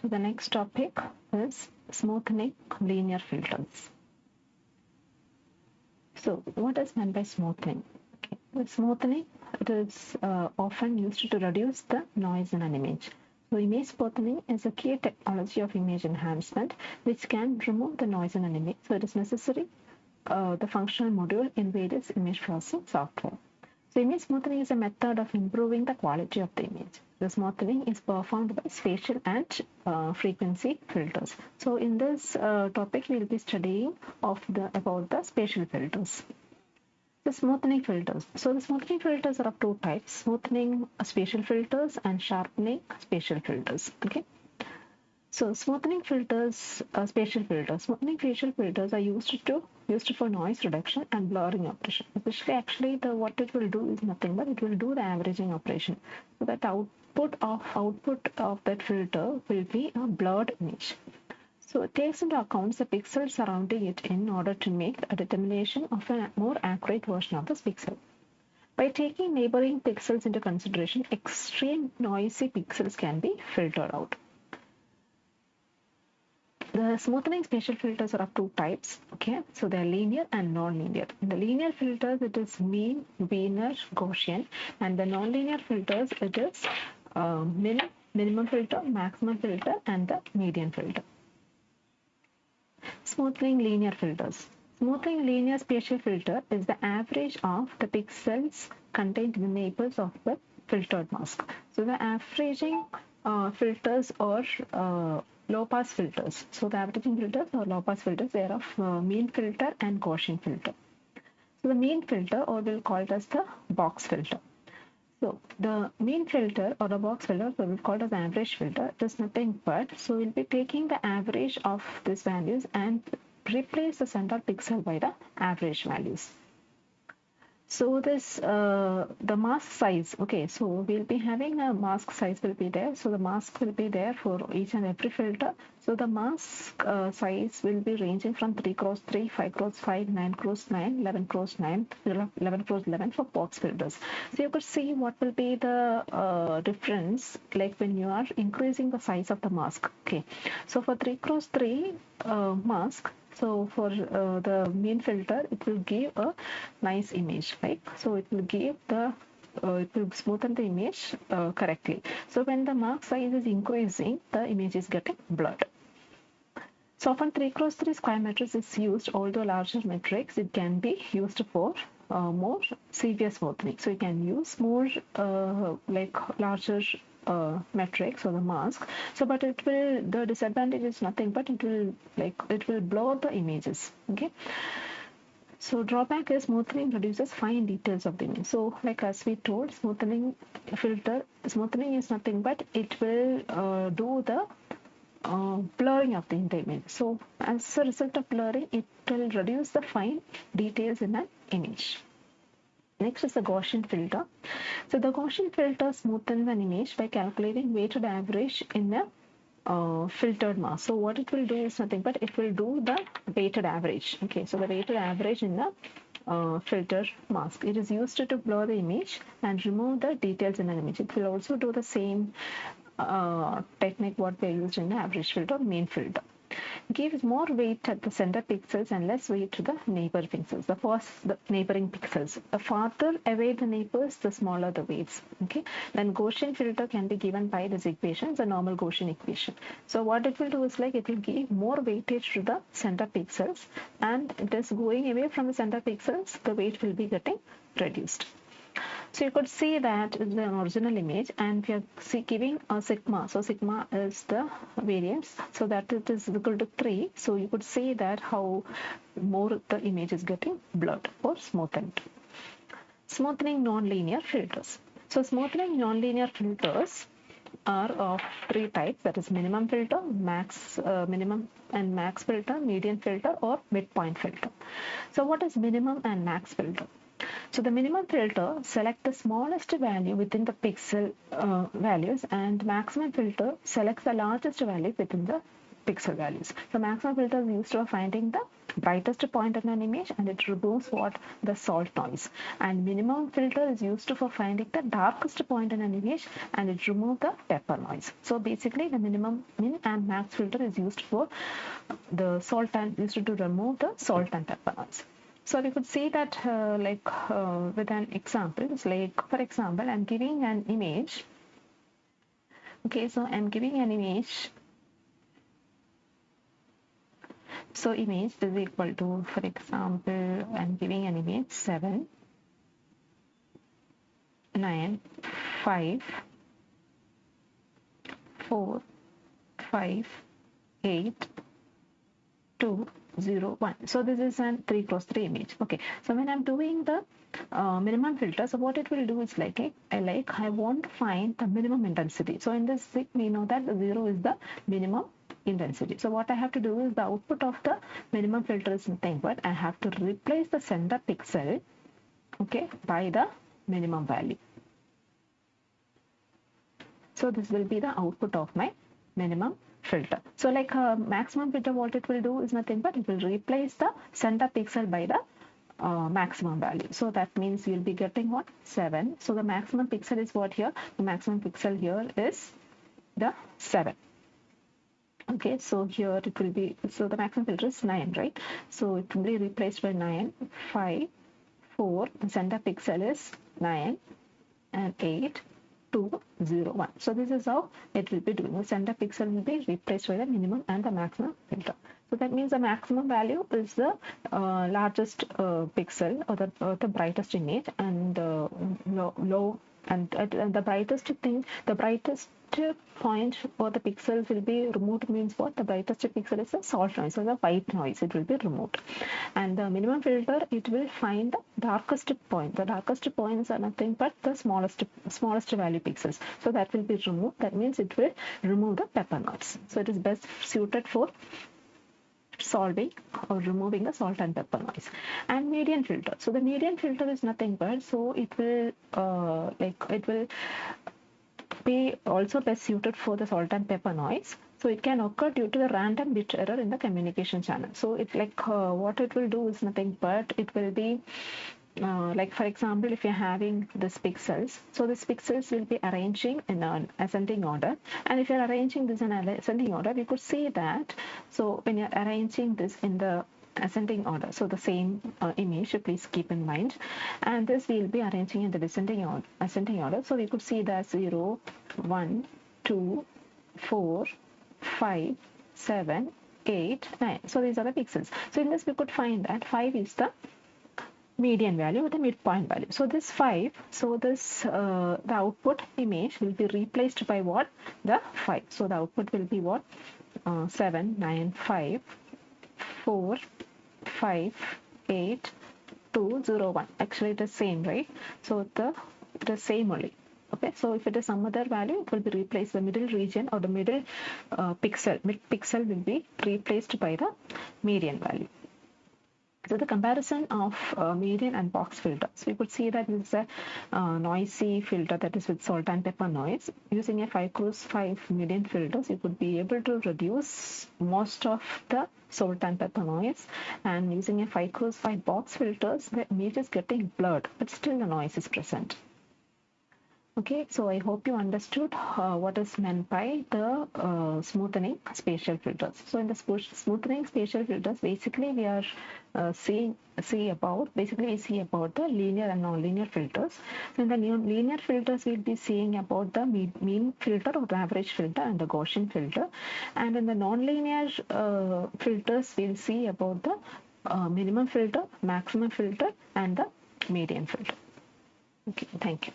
So the next topic is smoothening linear filters. So what is meant by smoothening? Okay. With smoothening, it is often used to reduce the noise in an image. So image smoothening is a key technology of image enhancement which can remove the noise in an image. So it is necessary the functional module in various image processing software. So image smoothening is a method of improving the quality of the image. The smoothening is performed by spatial and frequency filters. So in this topic, we will be studying about the spatial filters. The smoothening filters. So the smoothening filters are of two types: smoothening spatial filters and sharpening spatial filters. Okay. So smoothening filters, spatial filters. Smoothening facial filters are used for noise reduction and blurring operation. Especially, actually, what it will do is nothing but it will do the averaging operation. So that output of that filter will be a blurred image. So it takes into account the pixels surrounding it in order to make a determination of a more accurate version of this pixel. By taking neighboring pixels into consideration, extreme noisy pixels can be filtered out. The smoothening spatial filters are of two types. Okay, so they're linear and non-linear. In the linear filters, it is mean, Wiener, Gaussian, and the non-linear filters, it is minimum filter, maximum filter, and the median filter. Smoothening linear filters. Smoothening linear spatial filter is the average of the pixels contained in the neighbors of the filtered mask. So the averaging filters or low pass filters. So the averaging filters or low pass filters, they are of mean filter and Gaussian filter. So the mean filter, or we'll call it as the box filter. So the mean filter or the box filter, so we'll call it as average filter. It is nothing but, so we'll be taking the average of these values and replace the center pixel by the average values. So this the mask size. Okay, so we'll be having a mask size will be there. So the mask will be there for each and every filter. So the mask size will be ranging from 3 cross 3, 5 cross 5, 9 cross 9, 11 cross 9, 11 cross 11 for box filters. So you could see what will be the difference like when you are increasing the size of the mask. Okay, so for 3 cross 3 mask. So for the mean filter, it will give a nice image, right? So it will give the it will smoothen the image correctly. So when the mark size is increasing, the image is getting blurred. So often 3 cross 3 square matrix is used, although larger matrix, it can be used for more severe smoothening. So you can use more like larger matrix or the mask. So but it will, the disadvantage is nothing but it will blur the images. Okay. So drawback is smoothening reduces fine details of the image. So like as we told, smoothening is nothing but it will do the blurring of the image. So as a result of blurring, it will reduce the fine details in an image. Next is the Gaussian filter. So the Gaussian filter smoothens an image by calculating weighted average in a filtered mask. So what it will do is nothing but it will do the weighted average. Okay, so the weighted average in the filter mask. It is used to blur the image and remove the details in an image. It will also do the same technique what we used in the average filter, mean filter. Gives more weight at the center pixels and less weight to the neighbor pixels. The neighboring pixels. The farther away the neighbors, the smaller the weights. Okay. Then Gaussian filter can be given by this equation, the normal Gaussian equation. So what it will do is like it will give more weightage to the center pixels, and it is going away from the center pixels, the weight will be getting reduced. So you could see that is the original image, and we are giving a sigma. So sigma is the variance, so that it is equal to 3. So you could see that how more the image is getting blurred or smoothened. Smoothening non-linear filters. So smoothening non-linear filters are of three types, that is minimum filter, minimum and max filter, median filter, or midpoint filter. So what is minimum and max filter? So the minimum filter select the smallest value within the pixel values, and maximum filter selects the largest value within the pixel values. So maximum filter is used for finding the brightest point in an image, and it removes what? The salt noise. And minimum filter is used for finding the darkest point in an image, and it removes the pepper noise. So basically the min and max filter is used for the salt and used to remove the salt and pepper noise. So we could see that with an example. It's like, for example, I'm giving an image. Okay, so I'm giving an image. So image is equal to, for example, I'm giving an image 7, 9, 5, 4, 5, 8, 2, 0, 1. So this is an 3x3 image. Okay, so when I'm doing the minimum filter, so what it will do is I want to find the minimum intensity. So in this we know that the 0 is the minimum intensity. So what I have to do is the output of the minimum filter is nothing but I have to replace the center pixel, okay, by the minimum value. So this will be the output of my minimum filter. So like maximum filter, what it will do is nothing but it will replace the center pixel by the maximum value. So that means you'll be getting what? 7. So the maximum pixel is what here? The maximum pixel here is the 7. Okay, so here it will be, so the maximum filter is 9, right? So it will be replaced by 9, 5, 4, the center pixel is 9, and 8, 2, 0, 1. So this is how it will be doing. The center pixel will be replaced by the minimum and the maximum filter. So that means the maximum value is the largest pixel or the brightest image, and low and the brightest thing, the brightest point or the pixels will be removed means what? The brightest pixel is the salt noise or the white noise, it will be removed. And the minimum filter, it will find the darkest point. The darkest points are nothing but the smallest value pixels. So that will be removed. That means it will remove the pepper noise. So it is best suited for solving or removing the salt and pepper noise. And median filter, so the median filter is nothing but, so it will it will be also best suited for the salt and pepper noise. So it can occur due to the random bit error in the communication channel. So it what it will do is nothing but it will be like for example, if you're having this pixels, so these pixels will be arranging in an ascending order, and if you're arranging this in an ascending order, we could see that, so when you're arranging this in the ascending order, so the same image, please keep in mind, and this we'll be arranging in the ascending order. So we could see that 0, 1, 2, 4, 5, 7, 8, 9. So these are the pixels. So in this we could find that 5 is the median value with the midpoint value. So this 5, so this the output image will be replaced by what? The 5. So the output will be what? 7, 9, 5, 4, 5, 8, 2, 0, 1. Actually it is same, right? So the same only. Okay, so if it is some other value, it will be replaced. The middle region or the middle mid pixel will be replaced by the median value. So the comparison of median and box filter. So we could see that this is a noisy filter, that is with salt and pepper noise. Using a 5x5 median filters, you could be able to reduce most of the salt and pepper noise. And using a 5x5 box filters, the image is getting blurred, but still the noise is present. Okay, so I hope you understood what is meant by the smoothening spatial filters. So in the smoothening spatial filters, basically we are see about the linear and non-linear filters. So in the linear filters, we'll be seeing about the mean filter or the average filter and the Gaussian filter. And in the non-linear filters, we'll see about the minimum filter, maximum filter, and the median filter. Okay, thank you.